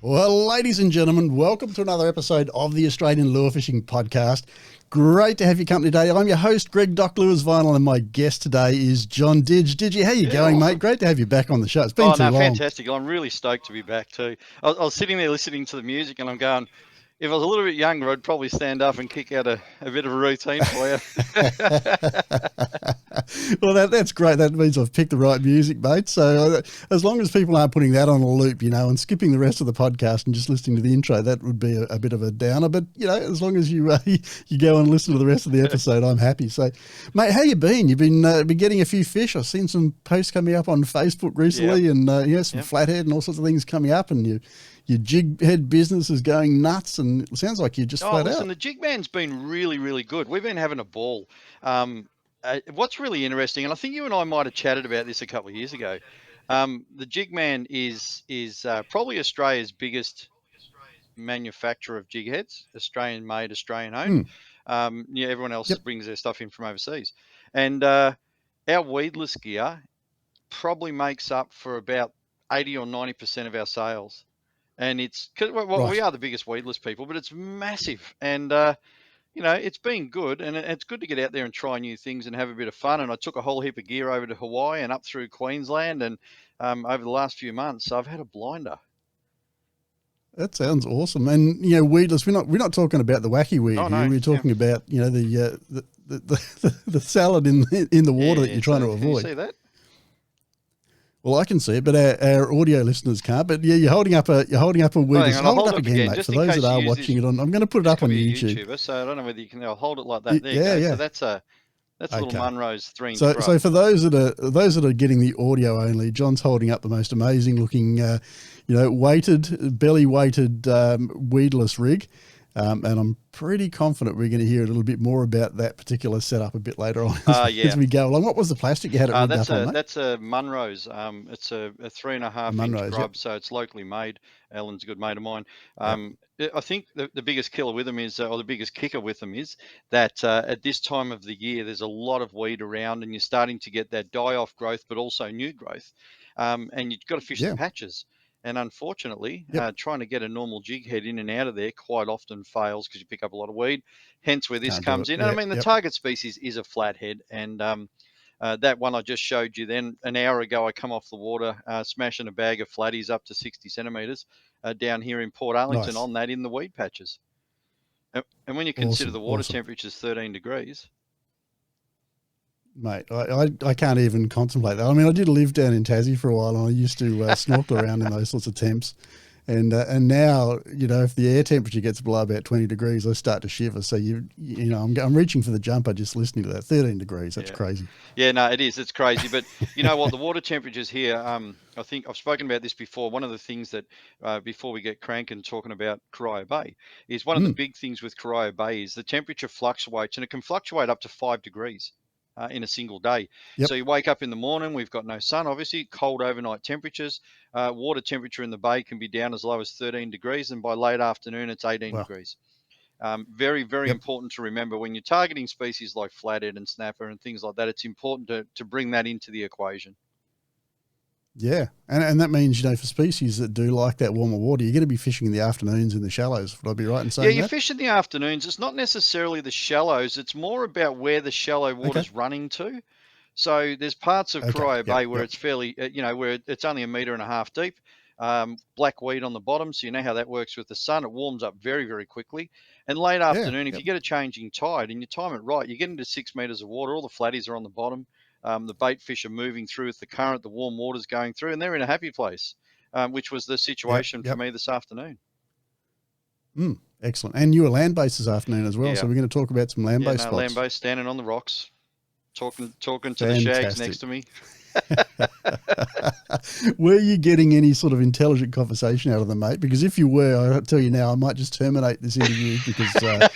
Well, ladies and gentlemen, welcome to another episode of the Australian Lure Fishing Podcast. Great to have your company today. I'm your host, Greg Doc Lewis Vinyl, and my guest today is John Didge. Didgy, how you going, Awesome. mate? Great to have you back on the show. It's been too long. Fantastic. I'm really stoked to be back too. I was sitting there listening to the music and I'm going, if I was a little bit younger, I'd probably stand up and kick out a bit of a routine for you. Well, that's great. That means I've picked the right music, mate. So as long as people aren't putting that on a loop, and skipping the rest of the podcast and just listening to the intro, that would be a bit of a downer. But, as long as you you go and listen to the rest of the episode, I'm happy. So, mate, how you been? You've been getting a few fish. I've seen some posts coming up on Facebook recently and, some flathead and all sorts of things coming up, and your jig head business is going nuts, and it sounds like you're just flat out. The jig man's been really, really good. We've been having a ball. What's really interesting, and I think you and I might have chatted about this a couple of years ago, the jig man is probably Australia's biggest manufacturer of jig heads, Australian made, Australian owned. Everyone else brings their stuff in from overseas. And our weedless gear probably makes up for about 80 or 90% of our sales. And it's because we are the biggest weedless people, but it's massive. And, it's been good. And it's good to get out there and try new things and have a bit of fun. And I took a whole heap of gear over to Hawaii and up through Queensland. And over the last few months, I've had a blinder. That sounds awesome. And, weedless, we're not talking about the wacky weed. Oh, no. We're talking about, the salad in the water that you're trying to avoid. Can you see that? Well, I can see it, but our audio listeners can't. But you're holding up a weedless. Hold it up again, mate. For those that are watching it I'm going to put it up on YouTube. YouTuber, so I don't know whether you can. I'll hold it like that. There you go. So that's a little Munro's 3 So for those that are getting the audio only, John's holding up the most amazing looking, belly weighted weedless rig. And I'm pretty confident we're going to hear a little bit more about that particular setup a bit later on as we go along. What was the plastic you had it rigged up on, mate? That's a Munro's. It's a 3.5 inch grub, so it's locally made. Ellen's a good mate of mine. I think the biggest killer with them is, or the biggest kicker with them is that at this time of the year, there's a lot of weed around and you're starting to get that die-off growth, but also new growth. And you've got to fish the patches. And unfortunately, trying to get a normal jig head in and out of there quite often fails because you pick up a lot of weed, hence where this comes in. And the target species is a flathead. And that one I just showed you then, an hour ago, I come off the water, smashing a bag of flatties up to 60 centimetres down here in Port Arlington on that in the weed patches. And when you consider the water temperature is 13 degrees. Mate, I can't even contemplate that. I mean, I did live down in Tassie for a while, and I used to snorkel around in those sorts of temps. And now, if the air temperature gets below about 20 degrees, I start to shiver. So I'm reaching for the jumper just listening to that. 13 degrees, that's crazy. Yeah, no, it is. It's crazy. But you know what? The water temperatures here. I think I've spoken about this before. One of the things that before we get cranking talking about Corio Bay is one of the big things with Corio Bay is the temperature fluctuates, and it can fluctuate up to 5 degrees. In a single day. So you wake up in the morning, we've got no sun, obviously, cold overnight temperatures. Water temperature in the bay can be down as low as 13 degrees, and by late afternoon, it's 18 degrees. Very, very important to remember when you're targeting species like flathead and snapper and things like that, it's important to bring that into the equation. Yeah, and that means, for species that do like that warmer water, you're going to be fishing in the afternoons in the shallows. Would I be right in saying that? Yeah, you fish in the afternoons. It's not necessarily the shallows. It's more about where the shallow water's running to. So there's parts of Corio Bay where it's fairly, where it's only 1.5 meters deep, black weed on the bottom. So you know how that works with the sun. It warms up very, very quickly. And late afternoon, if you get a changing tide and you time it right, you get into 6 meters of water. All the flatties are on the bottom. The bait fish are moving through with the current, the warm water's going through, and they're in a happy place, which was the situation for me this afternoon. Excellent. And you were land-based this afternoon as well, so we're going to talk about some land-based spots. Land-based, standing on the rocks, talking to the shags next to me. Were you getting any sort of intelligent conversation out of them, mate? Because if you were, I'll tell you now, I might just terminate this interview because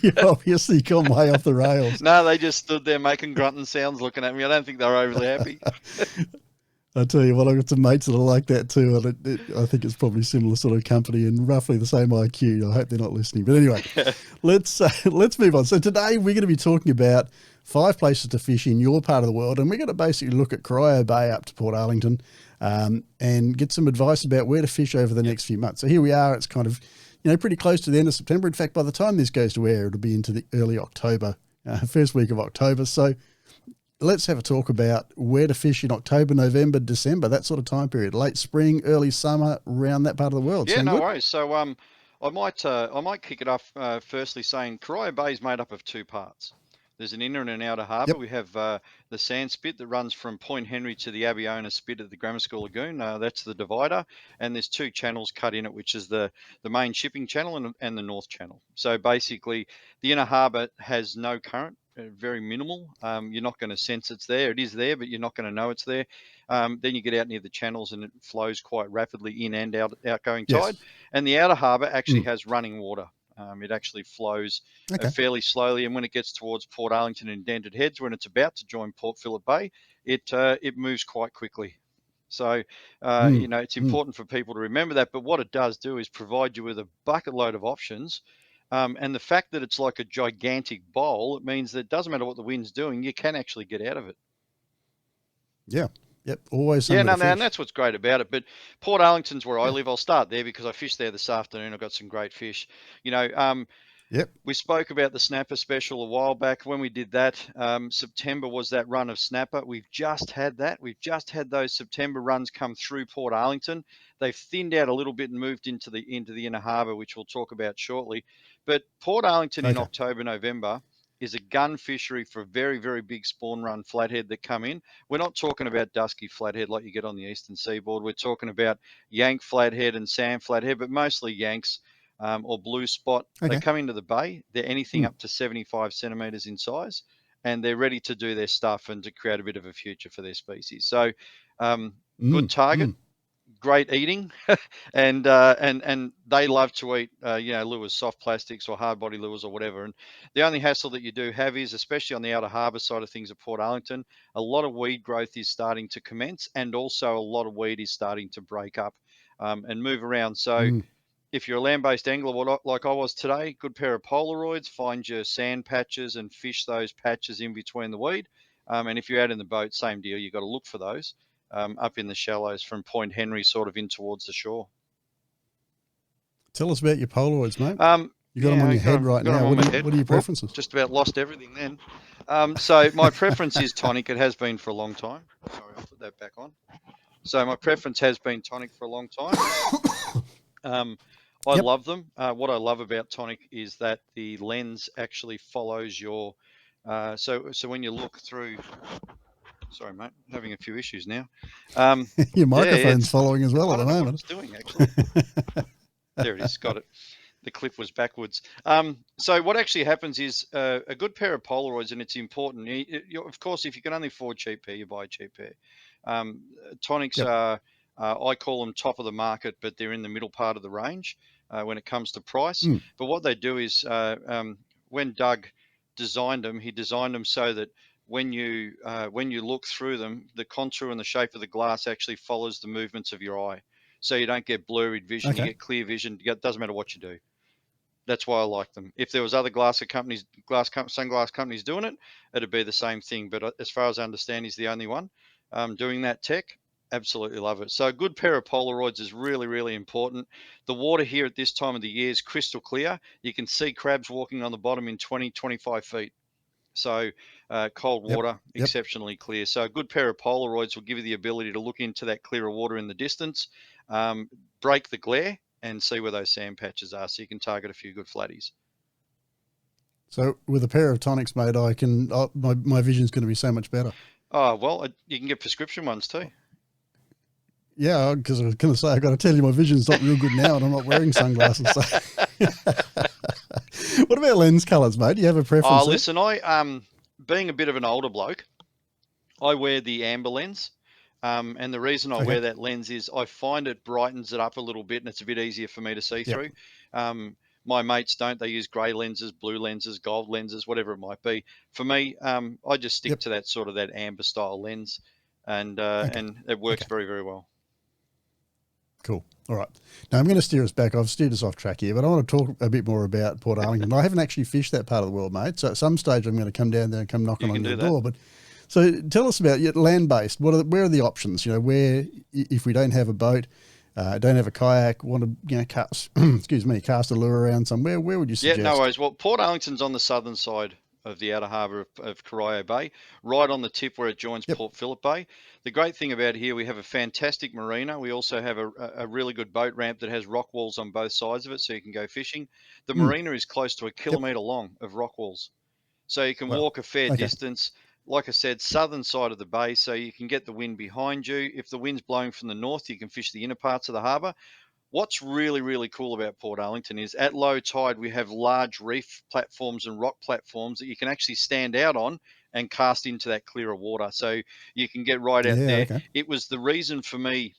you obviously gone way off the rails. No, they just stood there making grunting sounds looking at me. I don't think they were overly happy. I tell you what, I've got some mates that are like that too, and I think it's probably similar sort of company and roughly the same IQ. I hope they're not listening. But anyway, let's move on. So today we're going to be talking about 5 places to fish in your part of the world, and we're going to basically look at Corio Bay up to Port Arlington and get some advice about where to fish over the next few months. So here we are. It's kind of, pretty close to the end of September. In fact, by the time this goes to air, it'll be into the early October, first week of October. So let's have a talk about where to fish in October, November, December, that sort of time period, late spring, early summer, around that part of the world. Yeah, Sound no good? worries. So I might kick it off firstly saying Corio Bay is made up of 2 parts. There's an inner and an outer harbour. Yep. We have the sand spit that runs from Point Henry to the Abiona spit at the Grammar School Lagoon. That's the divider. And there's 2 channels cut in it, which is the main shipping channel and the north channel. So basically, the inner harbour has no current, very minimal. You're not going to sense it's there. It is there, but you're not going to know it's there. Then you get out near the channels and it flows quite rapidly in and out, outgoing tide. Yes. And the outer harbour actually has running water. It actually flows fairly slowly, and when it gets towards Port Arlington and Dented Heads, when it's about to join Port Phillip Bay, it moves quite quickly. So, it's important for people to remember that. But what it does do is provide you with a bucket load of options. And the fact that it's like a gigantic bowl, it means that it doesn't matter what the wind's doing, you can actually get out of it. Yeah. Yep. Always. Yeah, and that's what's great about it. But Port Arlington's where I live. I'll start there because I fished there this afternoon. I've got some great fish. Yep. We spoke about the snapper special a while back. When we did that, September was that run of snapper. We've just had that. We've just had those September runs come through Port Arlington. They've thinned out a little bit and moved into the inner harbour, which we'll talk about shortly. But Port Arlington in October, November is a gun fishery for very, very big spawn run flathead that come in. We're not talking about dusky flathead like you get on the eastern seaboard. We're talking about yank flathead and sand flathead, but mostly yanks or blue spot. They come into the bay. They're anything up to 75 centimetres in size, and they're ready to do their stuff and to create a bit of a future for their species. So good target. Great eating, and they love to eat, lures, soft plastics or hard body lures or whatever. And the only hassle that you do have is, especially on the outer harbour side of things at Port Arlington, a lot of weed growth is starting to commence, and also a lot of weed is starting to break up and move around. So if you're a land-based angler like I was today, good pair of Polaroids, find your sand patches and fish those patches in between the weed. And if you're out in the boat, same deal. You've got to look for those. Up in the shallows from Point Henry sort of in towards the shore. Tell us about your Polaroids, mate. You got them on your head right now. What are your preferences? Just about lost everything then. So my preference is tonic. It has been for a long time. Sorry, I'll put that back on. So my preference has been tonic for a long time. I love them. What I love about tonic is that the lens actually follows your. So when you look through. Sorry, mate. I'm having a few issues now. Your microphone's following as well at the moment. What it's doing, actually. There it is. Got it. The clip was backwards. So what actually happens is a good pair of Polaroids, and it's important. Of course, if you can only afford cheap pair, you buy a cheap pair. Tonics are, I call them top of the market, but they're in the middle part of the range when it comes to price. But what they do is when Doug designed them, he designed them so that when you look through them, the contour and the shape of the glass actually follows the movements of your eye. So you don't get blurred vision, you get clear vision. It doesn't matter what you do. That's why I like them. If there was other sunglass companies doing it, it'd be the same thing. But as far as I understand, he's the only one doing that tech. Absolutely love it. So a good pair of Polaroids is really, really important. The water here at this time of the year is crystal clear. You can see crabs walking on the bottom in 20, 25 feet. So cold water, exceptionally clear. So a good pair of Polaroids will give you the ability to look into that clearer water in the distance, break the glare, and see where those sand patches are, so you can target a few good flatties. So with a pair of tonics, mate, my vision's going to be so much better. Oh, well, you can get prescription ones too. Yeah, because I was going to say, I've got to tell you, my vision's not real good now, and I'm not wearing sunglasses. So. What about lens colours, mate? Do you have a preference? Oh, listen, I being a bit of an older bloke, I wear the amber lens. And the reason I wear that lens is I find it brightens it up a little bit, and it's a bit easier for me to see through. My mates don't. They use grey lenses, blue lenses, gold lenses, whatever it might be. For me, I just stick to that amber style lens, and it works very, very well. Cool. All right. Now I'm going to steer us back. I've steered us off track here, but I want to talk a bit more about Portarlington. I haven't actually fished that part of the world, mate. So at some stage I'm going to come down there and come knocking on your door. But so tell us about your land-based. Where are the options? You know, where if we don't have a boat, don't have a kayak, want to cast cast a lure around somewhere, where would you suggest? Yeah, no worries. Well, Portarlington's on the southern side of the outer harbour of Corio Bay, right on the tip where it joins Port Phillip Bay. The great thing about here, we have a fantastic marina. We also have a really good boat ramp that has rock walls on both sides of it, so you can go fishing. The marina is close to 1 kilometre long of rock walls, so you can walk a fair distance. Like I said, southern side of the bay, so you can get the wind behind you. If the wind's blowing from the north, you can fish the inner parts of the harbour. What's really, really cool about Portarlington is at low tide, we have large reef platforms and rock platforms that you can actually stand out on and cast into that clearer water. So you can get right out there. Okay. It was the reason for me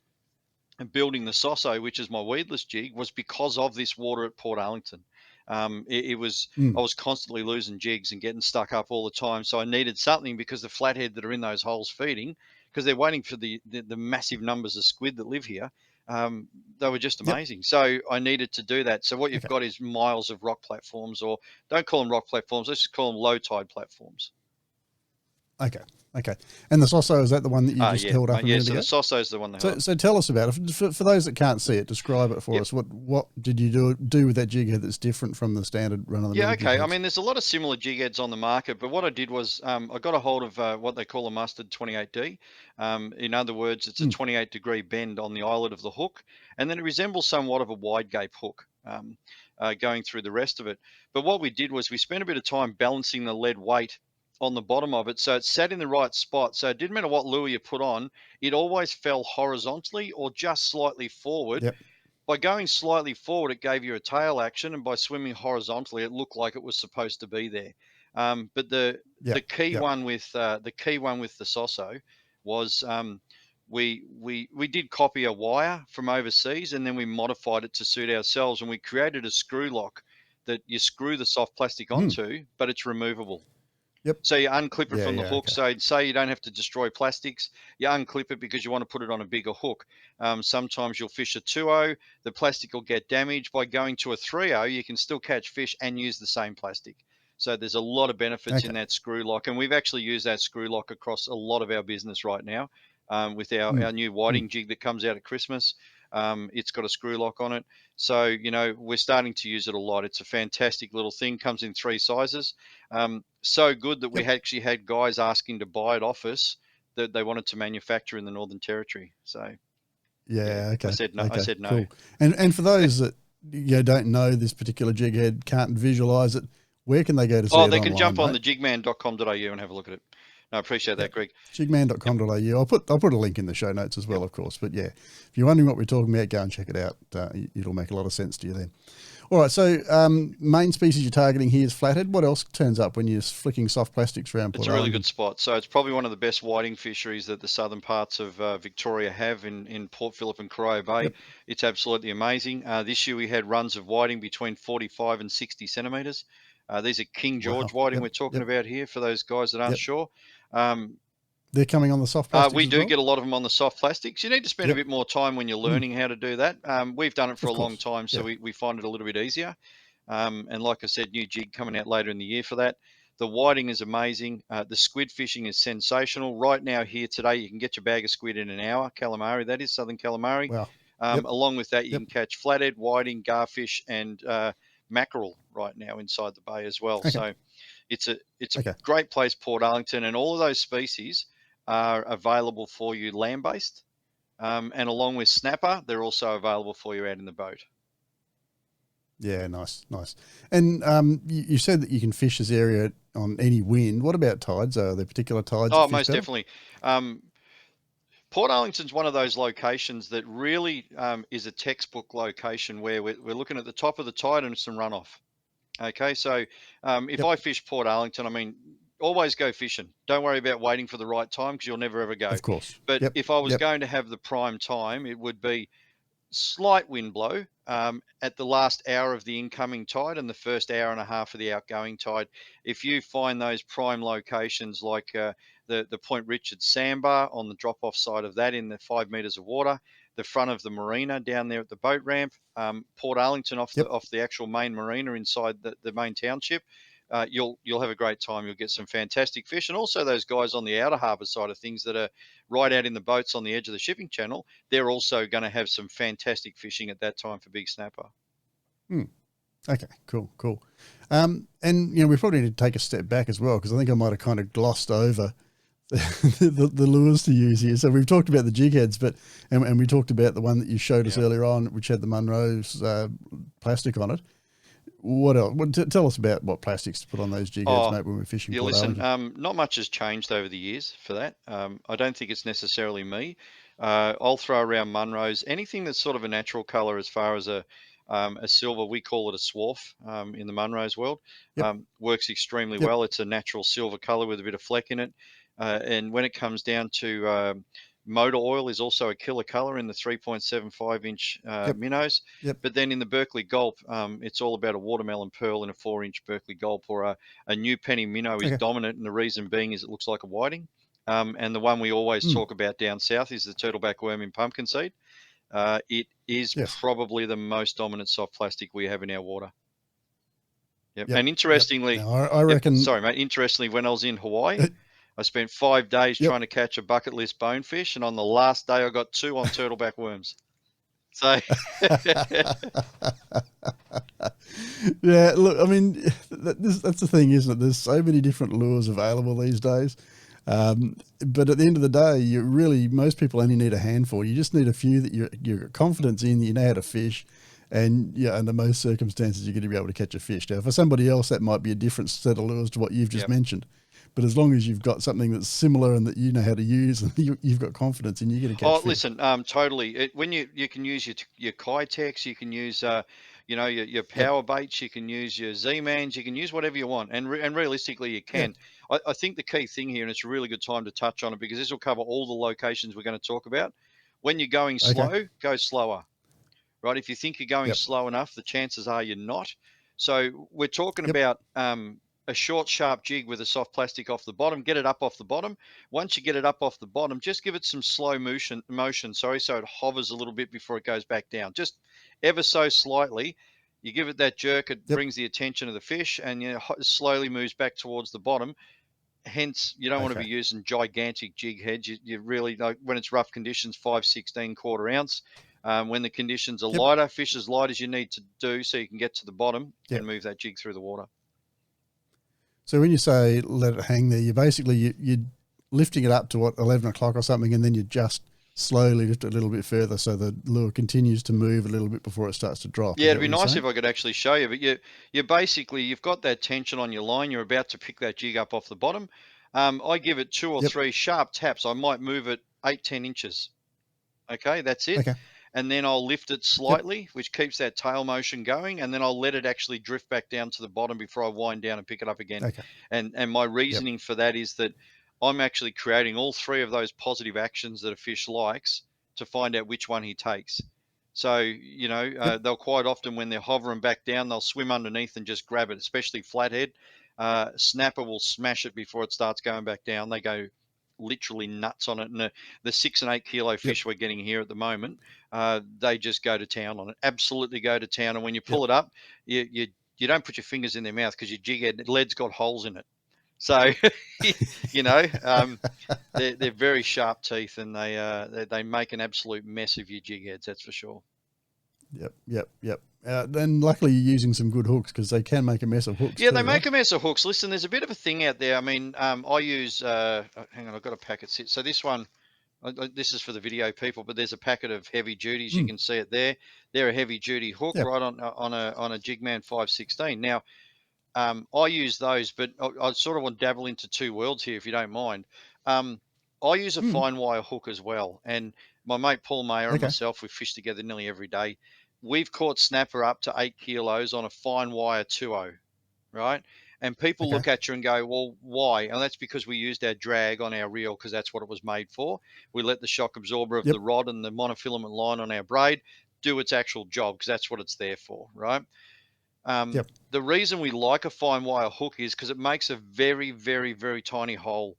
building the Sosso, which is my weedless jig, was because of this water at Portarlington. I was constantly losing jigs and getting stuck up all the time. So I needed something because the flathead that are in those holes feeding, because they're waiting for the massive numbers of squid that live here. They were just amazing. So I needed to do that. So what you've got is miles of rock platforms, or don't call them rock platforms. Let's just call them low tide platforms. Okay. And the Sosso, is that the one that you just held up a minute ago? Yeah, so the Sosso is the one that So tell us about it. For those that can't see it, describe it for us. What did you do with that jig head that's different from the standard run-of-the-mill? Yeah, okay. I mean, there's a lot of similar jig heads on the market, but what I did was I got a hold of what they call a mustard 28D. In other words, it's a 28-degree bend on the eyelet of the hook, and then it resembles somewhat of a wide gape hook going through the rest of it. But what we did was we spent a bit of time balancing the lead weight on the bottom of it, so it sat in the right spot. So it didn't matter what lure you put on, it always fell horizontally or just slightly forward. By going slightly forward, it gave you a tail action, and by swimming horizontally, it looked like it was supposed to be there. But the key one with the Sosso was we did copy a wire from overseas, and then we modified it to suit ourselves, and we created a screw lock that you screw the soft plastic onto, but it's removable. So you unclip it from the hook. So say you don't have to destroy plastics, you unclip it because you want to put it on a bigger hook. Sometimes you'll fish a 2.0, the plastic will get damaged. By going to a 3.0, you can still catch fish and use the same plastic. So there's a lot of benefits in that screw lock, and we've actually used that screw lock across a lot of our business right now with our new whiting jig that comes out at Christmas. It's got a screw lock on it. So, you know, we're starting to use it a lot. It's a fantastic little thing, comes in 3 sizes. So good that we actually had guys asking to buy it off us that they wanted to manufacture in the Northern Territory. So, I said no. I said no. Cool. And for those that don't know this particular jig head, can't visualize it, where can they go to see it? They can jump on the jigman.com.au and have a look at it. No, I appreciate that, Greg. Jigman.com.au. I'll put a link in the show notes as well, of course. But yeah, if you're wondering what we're talking about, go and check it out. It'll make a lot of sense to you then. All right, so main species you're targeting here is flathead. What else turns up when you're flicking soft plastics around Port Island? It's a really good spot. So it's probably one of the best whiting fisheries that the southern parts of Victoria have in Port Phillip and Corio Bay. It's absolutely amazing. This year we had runs of whiting between 45 and 60 centimetres. These are King George whiting we're talking about here for those guys that aren't sure. They're coming on the soft plastics. We do get a lot of them on the soft plastics. You need to spend a bit more time when you're learning how to do that. We've done it for a long time, so we find it a little bit easier. And like I said, new jig coming out later in the year for that. The whiting is amazing. The squid fishing is sensational. Right now here today, you can get your bag of squid in an hour. Calamari, that is, southern calamari. Wow. Along with that, you can catch flathead, whiting, garfish, and mackerel right now inside the bay as well. So it's a great place, Portarlington, and all of those species are available for you land-based, and along with snapper, they're also available for you out in the boat. Yeah, nice. And you said that you can fish this area on any wind. What about tides? Are there particular tides? Oh, most definitely. Portarlington's one of those locations that really is a textbook location where we're looking at the top of the tide and some runoff. Okay, so if I fish Portarlington, I mean, always go fishing. Don't worry about waiting for the right time because you'll never ever go. Of course. But if I was going to have the prime time, it would be slight wind blow at the last hour of the incoming tide and the first hour and a half of the outgoing tide. If you find those prime locations like the Point Richard sandbar on the drop-off side of that in the 5 meters of water, the front of the marina down there at the boat ramp, Port Arlington off the actual main marina inside the main township. You'll have a great time. You'll get some fantastic fish, and also those guys on the outer harbour side of things that are right out in the boats on the edge of the shipping channel. They're also going to have some fantastic fishing at that time for big snapper. Okay, cool. And we probably need to take a step back as well, because I think I might have kind of glossed over the lures to use here. So we've talked about the jig heads, and we talked about the one that you showed us earlier on, which had the Munro's plastic on it. What else? Tell us about what plastics to put on those jig heads, mate, when we're fishing. Yeah, listen, not much has changed over the years for that. I don't think it's necessarily me. I'll throw around Munro's. Anything that's sort of a natural color, as far as a silver, we call it a swarf in the Munro's world, works extremely well. It's a natural silver color with a bit of fleck in it. And when it comes down to motor oil, is also a killer color in the 3.75 inch minnows. But then in the Berkeley Gulp, it's all about a watermelon pearl in a 4-inch Berkeley Gulp, or a new penny minnow is dominant. And the reason being is it looks like a whiting. And the one we always talk about down south is the turtleback worm in pumpkin seed. It is probably the most dominant soft plastic we have in our water. And interestingly, I reckon. Sorry, mate. Interestingly, when I was in Hawaii, I spent 5 days trying to catch a bucket list bonefish, and on the last day, I got 2 on turtleback worms. So, yeah, look, I mean, that's the thing, isn't it? There's so many different lures available these days. But at the end of the day, most people only need a handful. You just need a few that you're confident in, you know how to fish, and under most circumstances, you're going to be able to catch a fish. Now, for somebody else, that might be a different set of lures to what you've just mentioned. But as long as you've got something that's similar and that you know how to use, and you've got confidence in, you're going to catch fish. Listen, totally. When you can use your Kitex, you can use your power baits, you can use your Z-Mans, you can use whatever you want, and realistically you can. I think the key thing here, and it's a really good time to touch on it, because this will cover all the locations we're going to talk about. When you're going slow, go slower. Right? If you think you're going slow enough, the chances are you're not. So we're talking about a short, sharp jig with a soft plastic off the bottom. Get it up off the bottom. Once you get it up off the bottom, just give it some slow motion, so it hovers a little bit before it goes back down. Just ever so slightly. You give it that jerk, it brings the attention of the fish, and slowly moves back towards the bottom. Hence, you don't want to be using gigantic jig heads. You really, when it's rough conditions, 5/16 quarter ounce. When the conditions are lighter, fish as light as you need to do so you can get to the bottom and move that jig through the water. So when you say let it hang there, you're lifting it up to 11 o'clock or something, and then you just slowly lift it a little bit further so the lure continues to move a little bit before it starts to drop. Yeah, it'd be nice if I could actually show you, but you've got that tension on your line. You're about to pick that jig up off the bottom. I give it 2 or 3 sharp taps. I might move it 8-10 inches. Okay, that's it. And then I'll lift it slightly, which keeps that tail motion going, and then I'll let it actually drift back down to the bottom before I wind down and pick it up again. And my reasoning for that is that I'm actually creating all 3 of those positive actions that a fish likes to find out which one he takes. So, they'll quite often, when they're hovering back down, they'll swim underneath and just grab it, especially flathead. Snapper will smash it before it starts going back down. They go literally nuts on it, and the 6 and 8 kilo fish we're getting here at the moment, they just go to town on it. Absolutely go to town. And when you pull it up, you don't put your fingers in their mouth, because your jig head lead's got holes in it. So they're very sharp teeth, and they make an absolute mess of your jig heads, that's for sure. Yep. Then luckily you're using some good hooks, because they can make a mess of hooks. Yeah, they make a mess of hooks. Listen, there's a bit of a thing out there. I mean, I use, hang on, I've got a packet. So this one, this is for the video people, but there's a packet of heavy duties. You can see it there. They're a heavy duty hook right on a Jigman 5/16. Now, I use those, but I sort of want to dabble into 2 worlds here, if you don't mind. I use a fine wire hook as well, and my mate Paul Mayer and myself, we fish together nearly every day. We've caught snapper up to 8 kilos on a fine wire 2.0, right? And people look at you and go, well, why? And that's because we used our drag on our reel, because that's what it was made for. We let the shock absorber of the rod and the monofilament line on our braid do its actual job, because that's what it's there for, right? The reason we like a fine wire hook is because it makes a very, very, very tiny hole.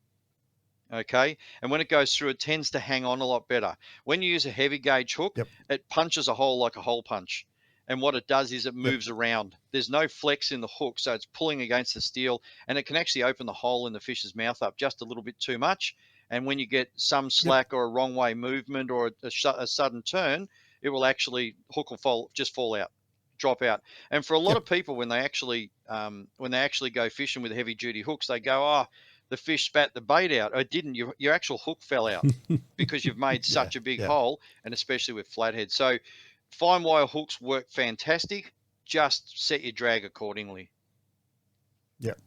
Okay. And when it goes through, it tends to hang on a lot better. When you use a heavy gauge hook, it punches a hole like a hole punch. And what it does is it moves around. There's no flex in the hook, so it's pulling against the steel, and it can actually open the hole in the fish's mouth up just a little bit too much. And when you get some slack or a wrong way movement or a sudden turn, it will actually, hook will just fall out, drop out. And for a lot of people, when they actually go fishing with heavy duty hooks, they go, oh, the fish spat the bait out. It didn't. Your actual hook fell out because you've made such a big hole, and especially with flathead. So fine wire hooks work fantastic. Just set your drag accordingly. Yep.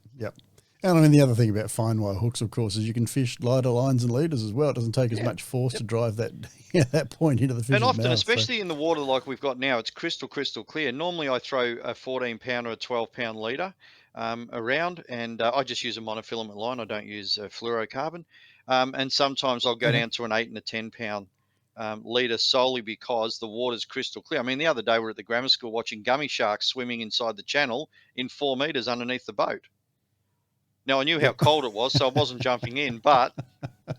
And I mean, the other thing about fine wire hooks, of course, is you can fish lighter lines and leaders as well. It doesn't take as much force to drive that that point into the fish's mouth. And often, especially in the water like we've got now, it's crystal clear. Normally, I throw a 14-pound or a 12-pound leader around, and I just use a monofilament line. I don't use fluorocarbon. And sometimes I'll go down to an 8 and a 10-pound leader solely because the water's crystal clear. I mean, the other day we were at the grammar school watching gummy sharks swimming inside the channel in 4 meters underneath the boat. Now, I knew how cold it was, so I wasn't jumping in, but,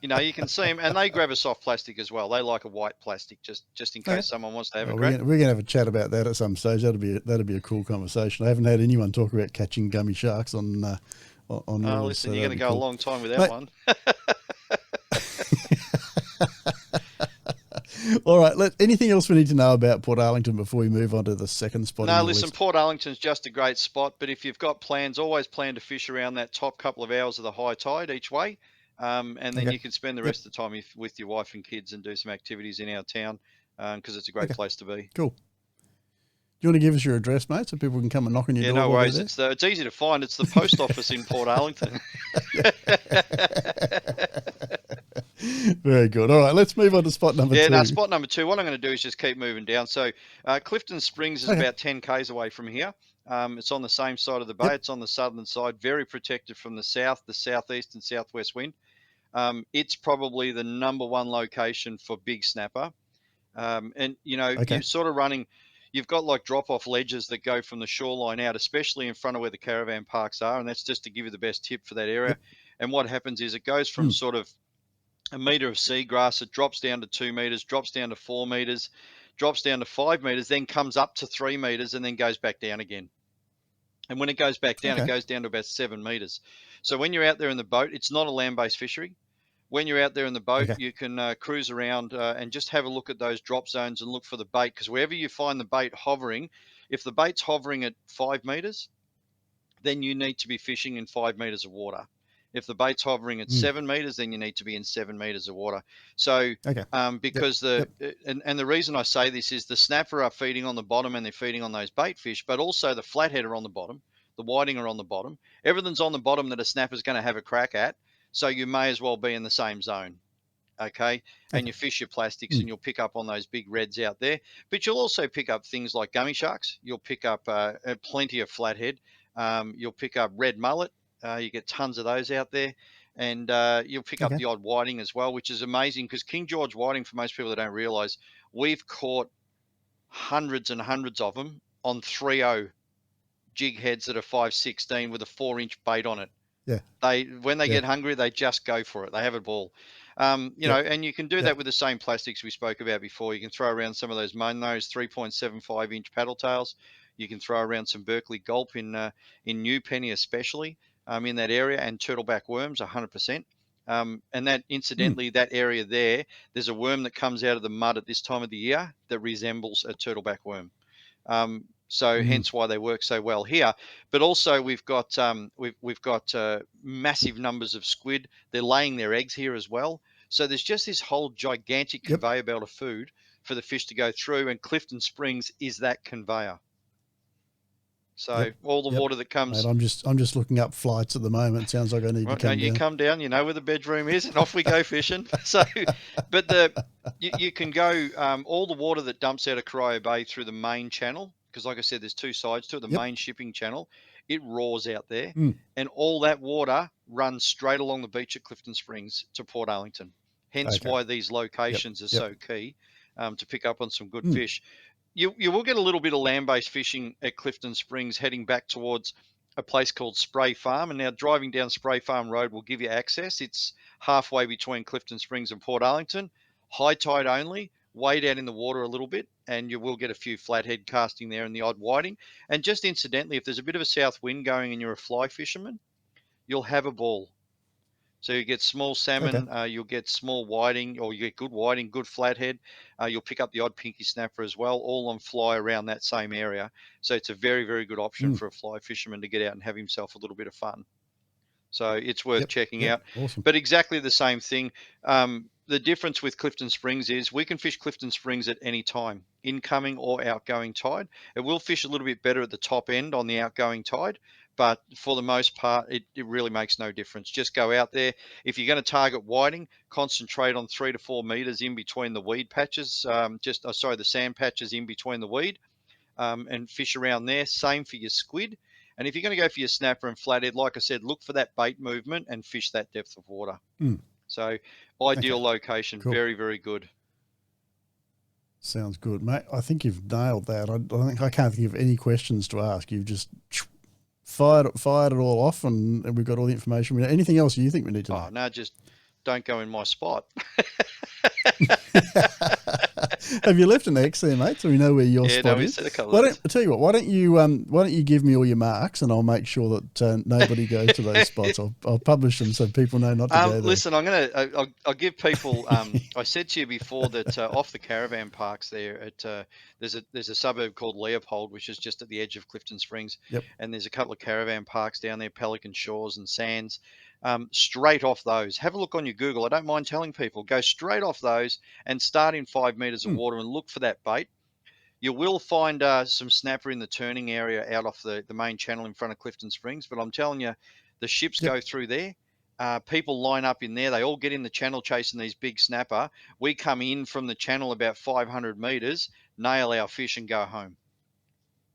you know, you can see them, and they grab a soft plastic as well. They like a white plastic just in case someone wants to have a crack. We're going to have a chat about that at some stage. That'd be a cool conversation. I haven't had anyone talk about catching gummy sharks on listen, you're going to go a long time without one. All right. Anything else we need to know about Portarlington before we move on to the second spot? No, listen, Portarlington's just a great spot, but if you've got plans, always plan to fish around that top couple of hours of the high tide each way, and then you can spend the rest of the time with your wife and kids and do some activities in our town because it's a great place to be. Cool. Do you want to give us your address, mate, so people can come and knock on your door? Yeah, no worries. It's easy to find. It's the post office in Portarlington. Very good. All right, let's move on to spot number 2. Yeah, spot number 2. What I'm going to do is just keep moving down. So Clifton Springs is about 10 k's away from here. It's on the same side of the bay. It's on the southern side, very protected from the south, the southeast and southwest wind. It's probably the number 1 location for big snapper. And, you know, you're sort of running... You've got like drop-off ledges that go from the shoreline out, especially in front of where the caravan parks are, and that's just to give you the best tip for that area. And what happens is it goes from sort of a metre of seagrass, it drops down to 2 meters, drops down to 4 meters, drops down to 5 meters, then comes up to 3 meters and then goes back down again. And when it goes back down, it goes down to about 7 meters. So when you're out there in the boat, it's not a land-based fishery. When you're out there in the boat, you can cruise around and just have a look at those drop zones and look for the bait, because wherever you find the bait hovering, if the bait's hovering at 5 meters, then you need to be fishing in 5 meters of water. If the bait's hovering at 7 meters, then you need to be in 7 meters of water. So, because and the reason I say this is the snapper are feeding on the bottom and they're feeding on those bait fish, but also the flathead are on the bottom, the whiting are on the bottom. Everything's on the bottom that a snapper's going to have a crack at. So you may as well be in the same zone, okay? And you fish your plastics and you'll pick up on those big reds out there. But you'll also pick up things like gummy sharks. You'll pick up plenty of flathead. You'll pick up red mullet. You get tons of those out there. And you'll pick up the odd whiting as well, which is amazing because King George whiting, for most people that don't realise, we've caught hundreds and hundreds of them on 3.0 jig heads that are 5.16 with a 4-inch bait on it. Yeah. When they get hungry, they just go for it. They have a ball. You know, and you can do that with the same plastics we spoke about before. You can throw around some of those Munros 3.75-inch paddle tails. You can throw around some Berkeley Gulp in New Penny especially in that area, and turtleback worms 100%. And that incidentally, that area there's a worm that comes out of the mud at this time of the year that resembles a turtleback worm. So hence why they work so well here. But also we've got massive numbers of squid. They're laying their eggs here as well. So there's just this whole gigantic conveyor belt of food for the fish to go through, and Clifton Springs is that conveyor. So all the water that comes. Mate, I'm just looking up flights at the moment. Sounds like I need to come down. You come down. You know where the bedroom is, and off we go fishing. So, but you can go all the water that dumps out of Corio Bay through the main channel. Because like I said, there's 2 sides to it. The main shipping channel, it roars out there. And all that water runs straight along the beach at Clifton Springs to Portarlington. Hence why these locations are so key to pick up on some good fish. You will get a little bit of land-based fishing at Clifton Springs heading back towards a place called Spray Farm. And now driving down Spray Farm Road will give you access. It's halfway between Clifton Springs and Port Arlington, high tide only, way down in the water a little bit, and you will get a few flathead casting there and the odd whiting. And just incidentally, if there's a bit of a south wind going and you're a fly fisherman, you'll have a ball. So you get small salmon, you'll get small whiting, or you get good whiting, good flathead. You'll pick up the odd pinky snapper as well, all on fly around that same area. So it's a very, very good option for a fly fisherman to get out and have himself a little bit of fun. So it's worth checking out. Awesome. But exactly the same thing. The difference with Clifton Springs is we can fish Clifton Springs at any time, incoming or outgoing tide. It will fish a little bit better at the top end on the outgoing tide, but for the most part, it really makes no difference. Just go out there. If you're going to target whiting, concentrate on 3 to 4 meters in between the weed patches, the sand patches in between the weed, and fish around there. Same for your squid. And if you're going to go for your snapper and flathead, like I said, look for that bait movement and fish that depth of water. So ideal location, cool. Very, very good. Sounds good, mate. I think you've nailed that. I can't think of any questions to ask. You've just fired it all off, and we've got all the information. Anything else you think we need to know? Oh, no, just don't go in my spot. Have you left an X there, mate, so we know where your spot is? Said a couple I'll tell you what. Why don't you give me all your marks, and I'll make sure that nobody goes to those spots. I'll publish them so people know not to go there. Listen, I'll give people. I said to you before that off the caravan parks there there's a suburb called Leopold, which is just at the edge of Clifton Springs. Yep. And there's a couple of caravan parks down there, Pelican Shores and Sands. Straight off those, have a look on your Google. I don't mind telling people, go straight off those and start in 5 meters of water and look for that bait. You will find some snapper in the turning area out off the main channel in front of Clifton Springs. But I'm telling you, the ships go through there. People line up in there. They all get in the channel chasing these big snapper. We come in from the channel about 500 meters, nail our fish and go home.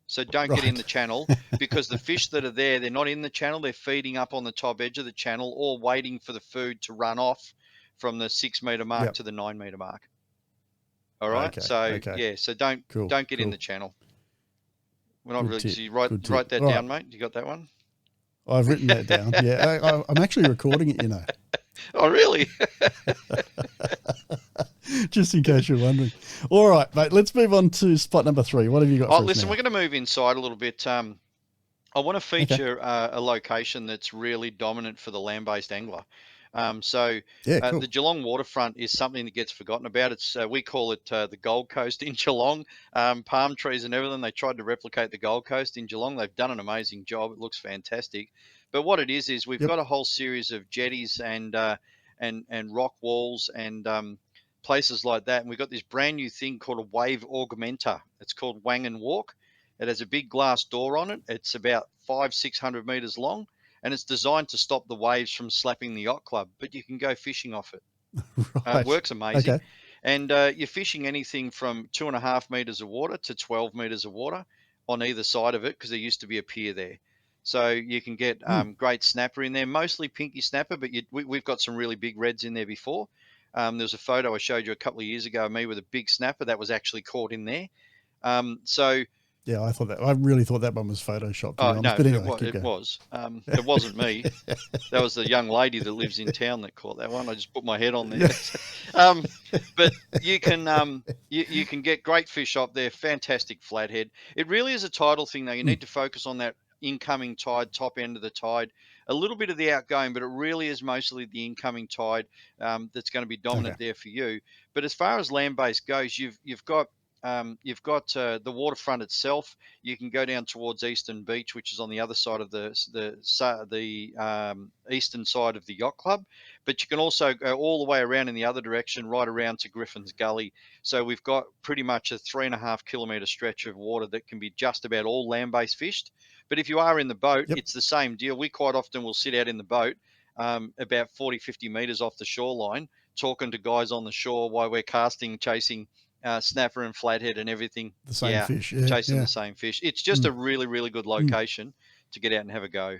So don't get in the channel, because the fish that are there, they're not in the channel. They're feeding up on the top edge of the channel or waiting for the food to run off from the 6 meter mark to the 9 meter mark. All right. So don't get in the channel. We're not really. So you write that down, mate. You got that one? I've written that down. Yeah, I'm actually recording it, you know. Oh, really? Just in case you're wondering. All right, mate, let's move on to spot number 3. What have you got for us listen, now? We're going to move inside a little bit. I want to feature a location that's really dominant for the land-based angler. Cool. The Geelong waterfront is something that gets forgotten about. It's we call it the Gold Coast in Geelong. Palm trees and everything. They tried to replicate the Gold Coast in Geelong. They've done an amazing job. It looks fantastic. But what it is we've got a whole series of jetties and rock walls and places like that. And we've got this brand new thing called a wave augmenter. It's called Wang and Walk. It has a big glass door on it. It's about 500-600 meters long. And it's designed to stop the waves from slapping the yacht club, but you can go fishing off it. It works amazing. Okay. And you're fishing anything from 2.5 meters of water to 12 meters of water on either side of it, because there used to be a pier there. So you can get great snapper in there, mostly pinky snapper, but we've got some really big reds in there before. There was a photo I showed you a couple of years ago of me with a big snapper that was actually caught in there. Yeah, I really thought that one was photoshopped. No, it was. It wasn't me. That was the young lady that lives in town that caught that one. I just put my head on there. But you can get great fish up there. Fantastic flathead. It really is a tidal thing, though. You need to focus on that incoming tide, top end of the tide, a little bit of the outgoing, but it really is mostly the incoming tide that's going to be dominant there for you. But as far as land-based goes, you've got the waterfront itself. You can go down towards Eastern Beach, which is on the other side of the eastern side of the yacht club, but you can also go all the way around in the other direction, right around to Griffin's Gully. So we've got pretty much a 3.5 kilometre stretch of water that can be just about all land-based fished. But if you are in the boat, it's the same deal. We quite often will sit out in the boat about 40-50 metres off the shoreline, talking to guys on the shore while we're casting, chasing snapper and flathead and everything. The same fish. Chasing the same fish. It's just a really, really good location to get out and have a go.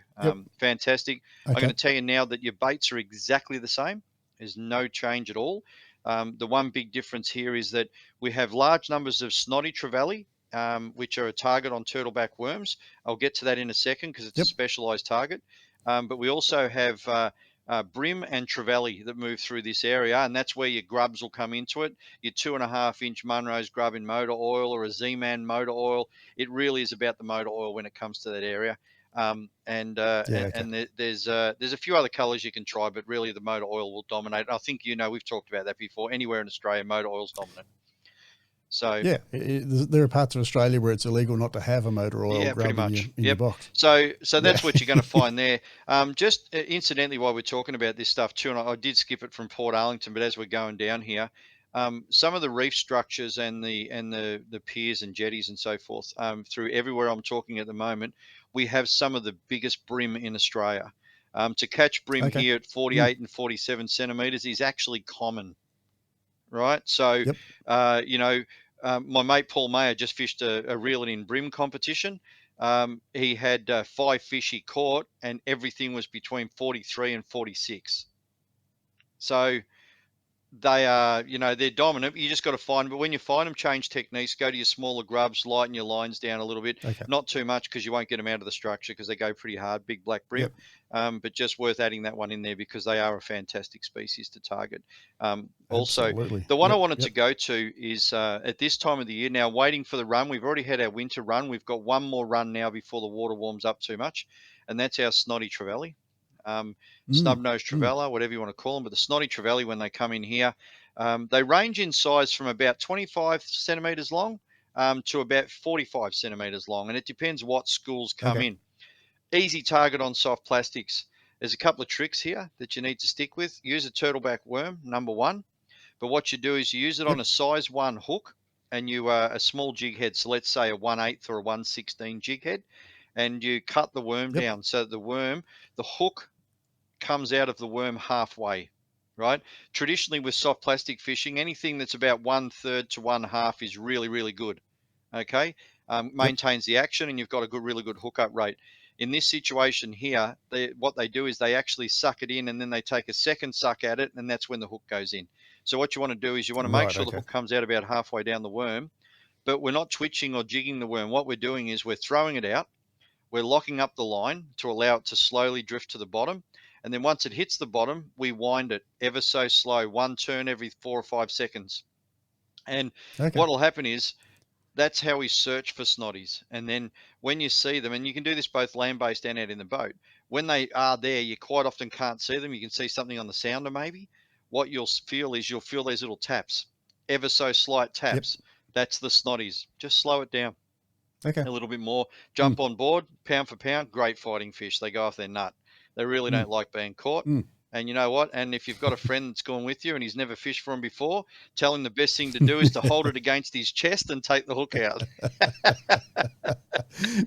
Fantastic. Okay. I'm going to tell you now that your baits are exactly the same. There's no change at all. The one big difference here is that we have large numbers of snotty trevally which are a target on turtleback worms. I'll get to that in a second because it's a specialized target. But we also have brim and trevally that move through this area, and that's where your grubs will come into it. Your 2.5-inch Munro's grub in motor oil or a Z-Man motor oil. It really is about the motor oil when it comes to that area. And there's a few other colors you can try, but really the motor oil will dominate. I think we've talked about that before. Anywhere in Australia, motor oil's dominant. So there are parts of Australia where it's illegal not to have a motor oil grub in your box. So that's what you're going to find there. Just incidentally, while we're talking about this stuff too, and I did skip it from Port Arlington, but as we're going down here, some of the reef structures and the piers and jetties and so forth, through everywhere I'm talking at the moment, we have some of the biggest brim in Australia. To catch brim here at 48 and 47 centimeters is actually common, right? So, my mate Paul Mayer just fished a reeling in brim competition. He had 5 fish he caught, and everything was between 43 and 46. So they are, they're dominant. You just got to find them. But when you find them, change techniques. Go to your smaller grubs, lighten your lines down a little bit. Not too much because you won't get them out of the structure because they go pretty hard, big black brim. But just worth adding that one in there because they are a fantastic species to target. Also, the one I wanted to go to is at this time of the year now, waiting for the run. We've already had our winter run. We've got one more run now before the water warms up too much, and that's our snotty trevally. Snub-nosed trevella, whatever you want to call them, but the snotty trevally, when they come in here, they range in size from about 25 centimeters long to about 45 centimeters long, and it depends what schools come in. Easy target on soft plastics. There's a couple of tricks here that you need to stick with. Use a turtleback worm, number one, but what you do is you use it on a size 1 hook, and you a small jig head, so let's say a 1/8 or a 1/16 jig head, and you cut the worm down so that the hook comes out of the worm halfway, right? Traditionally with soft plastic fishing, anything that's about 1/3 to 1/2 is really, really good. Okay. Maintains the action, and you've got a really good hookup rate. In this situation here, what they do is they actually suck it in, and then they take a second suck at it, and that's when the hook goes in. So what you want to do is you want to make sure the hook comes out about halfway down the worm, but we're not twitching or jigging the worm. What we're doing is we're throwing it out. We're locking up the line to allow it to slowly drift to the bottom. And then once it hits the bottom, we wind it ever so slow, one turn every 4 or 5 seconds. And what will happen is that's how we search for snotties. And then when you see them, and you can do this both land-based and out in the boat, when they are there, you quite often can't see them. You can see something on the sounder maybe. What you'll feel is you'll feel these little taps, ever so slight taps. That's the snotties. Just slow it down a little bit more. Jump on board, pound for pound, great fighting fish. They go off their nut. They really don't like being caught. And you know what? And if you've got a friend that's gone with you and he's never fished for him before, tell him the best thing to do is to hold it against his chest and take the hook out.